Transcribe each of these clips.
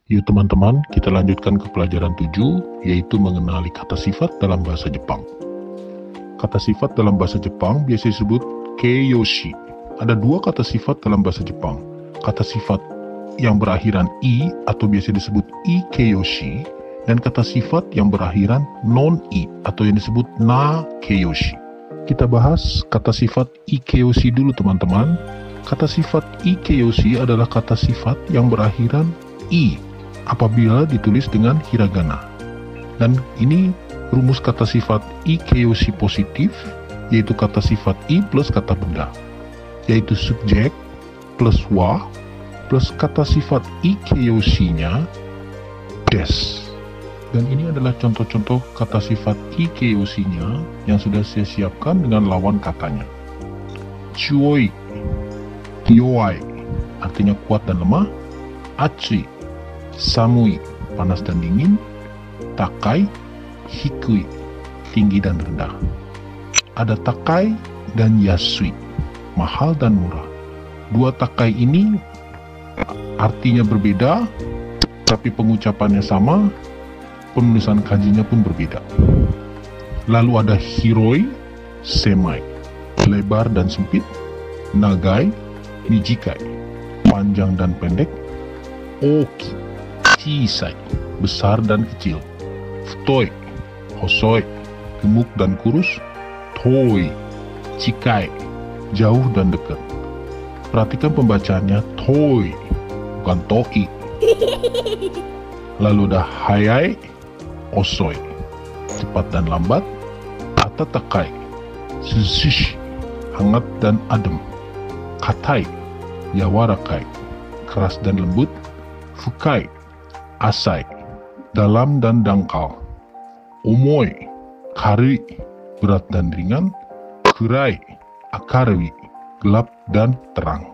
Yuk teman-teman, kita lanjutkan ke pelajaran 7, yaitu mengenali kata sifat dalam bahasa Jepang. Kata sifat dalam bahasa Jepang biasa disebut keiyoshi. Ada dua kata sifat dalam bahasa Jepang. Kata sifat yang berakhiran i atau biasa disebut ikeyoshi, dan kata sifat yang berakhiran non-i atau yang disebut na-keyoshi. Kita bahas kata sifat ikeyoshi dulu teman-teman. Kata sifat ikeyoshi adalah kata sifat yang berakhiran i apabila ditulis dengan hiragana. Dan ini rumus kata sifat ikeyoshi positif, yaitu kata sifat i plus kata benda, yaitu subjek plus wa plus kata sifat ikeyoshi-nya des. Dan ini adalah contoh-contoh kata sifat ikeyoshi-nya yang sudah saya siapkan dengan lawan katanya. Chuoi, yowai, artinya kuat dan lemah. Atsui, samui, panas dan dingin. Takai, hikui, tinggi dan rendah. Ada takai dan yasui, mahal dan murah. Dua takai ini artinya berbeda, tapi pengucapannya sama, penulisan kanjinya pun berbeda. Lalu ada hiroi, semai, lebar dan sempit. Nagai, mijikai, panjang dan pendek. Oki, chisai, besar dan kecil. Futoi, hosoi, gemuk dan kurus. Toi, cikai, jauh dan dekat. Perhatikan pembacaannya toi, bukan toi. Lalu ada hayai, osoi, cepat dan lambat. Atatakai, suzushi, hangat dan adem. Katai, yawarakai, keras dan lembut. Fukai, asai, dalam dan dangkal. Omoi, karui, berat dan ringan. Kurai, akarui, gelap dan terang.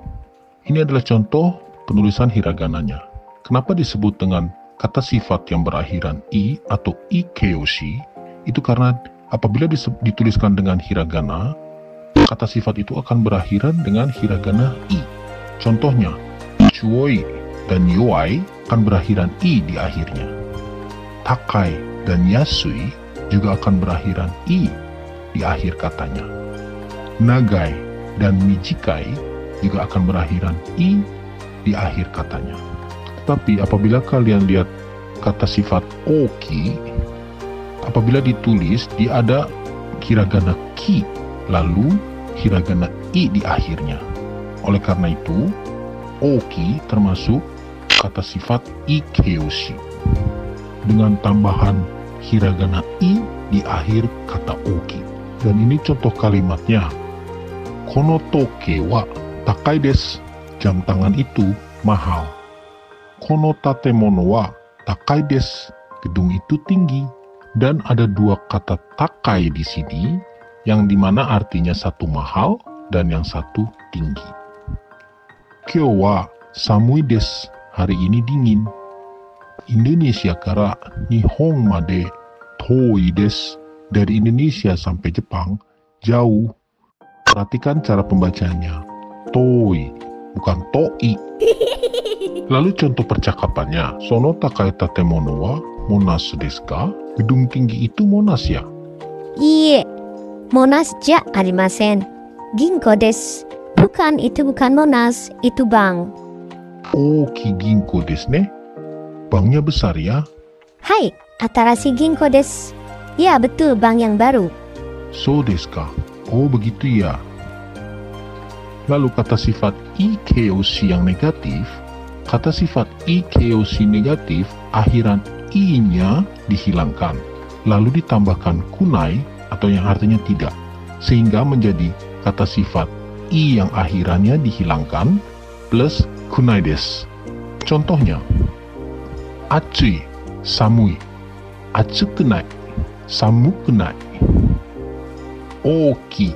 Ini adalah contoh penulisan hiragananya. Kenapa disebut dengan kata sifat yang berakhiran i atau ikeyoshi? Itu karena apabila dituliskan dengan hiragana, kata sifat itu akan berakhiran dengan hiragana i. Contohnya, chuoi dan yowai akan berakhiran i di akhirnya. Takai dan yasui juga akan berakhiran i di akhir katanya. Nagai dan mijikai juga akan berakhiran i di akhir katanya. Tetapi apabila kalian lihat kata sifat oki, apabila ditulis dia ada hiragana ki, lalu hiragana i di akhirnya. Oleh karena itu, oki termasuk kata sifat ikeyoshi dengan tambahan hiragana i di akhir kata oki. Dan ini contoh kalimatnya. Kono toke wa takai desu. Jam tangan itu mahal. Kono tatemono wa takai desu. Gedung itu tinggi. Dan ada dua kata takai di sini, yang dimana artinya satu mahal dan yang satu tinggi. Kyou wa samui desu. Hari ini dingin. Indonesia kara Nihon made toi desu. Dari Indonesia sampai Jepang jauh. Perhatikan cara pembacanya. Toi, bukan toi. Lalu contoh percakapannya. Sono takai tatemono wa monas desu ka? Gedung tinggi itu Monas ya? Iie, Monas ja arimasen. Ginko desu. Bukan, itu bukan Monas, itu bank. Oki ginko desu ne. Banknya besar ya? Hai, atarashi ginko desu. Ya, betul, bank yang baru. So desu ka? Oh, begitu ya. Lalu kata sifat ikeyoshi yang negatif. Kata sifat ikeyoshi negatif, akhiran i-nya dihilangkan. Lalu ditambahkan kunai atau yang artinya tidak. Sehingga menjadi kata sifat i yang akhirannya dihilangkan plus kunai desu. Contohnya, atsui, samui. Atsukunai, samukunai. Oki,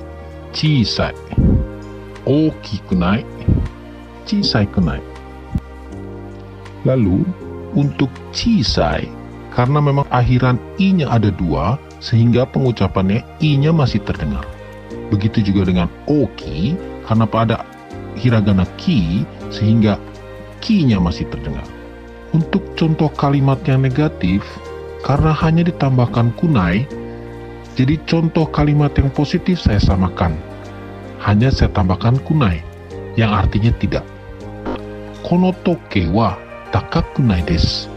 chisai. Okikunai, chisaikunai. Lalu, untuk chisai, karena memang akhiran i-nya ada dua, sehingga pengucapannya i-nya masih terdengar. Begitu juga dengan oki, karena pada hiragana ki, sehingga ki-nya masih terdengar. Untuk contoh kalimat yang negatif, karena hanya ditambahkan kunai, jadi contoh kalimat yang positif saya samakan. Hanya saya tambahkan kunai, yang artinya tidak. Kono toke wa takakunai desu.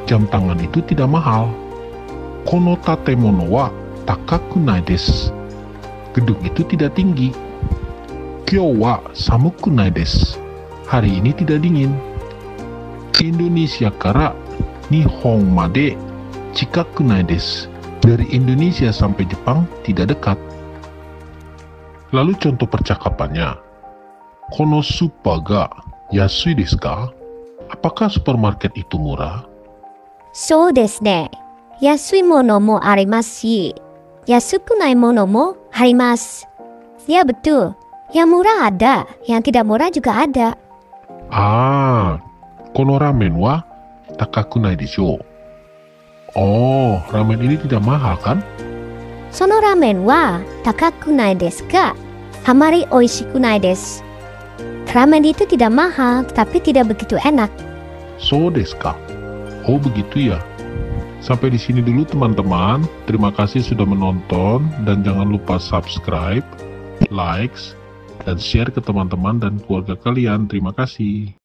Jam tangan itu tidak mahal. Kono tatemono wa takakunai desu. Gedung itu tidak tinggi. Kyou wa samukunai desu. Hari ini tidak dingin. Indonesia kara Nihon made chikakunai desu. Dari Indonesia sampai Jepang tidak dekat. Lalu contoh percakapannya. Kono supa ga yasui desu ka? Apakah supermarket itu murah? So desu ne. Yasui mono mo arimasu shi, yasukunai mono mo arimasu. Ya betul. Yang murah ada, yang tidak murah juga ada. Kono ramen wa takakunai desho. Oh, ramen ini tidak mahal kan? Sono ramen wa takakunai desu ka? Amari oishikunai desu. Ramen itu tidak mahal, tapi tidak begitu enak. So desu ka? Oh, begitu ya. Sampai di sini dulu teman-teman. Terima kasih sudah menonton dan jangan lupa subscribe, likes, dan share ke teman-teman dan keluarga kalian. Terima kasih.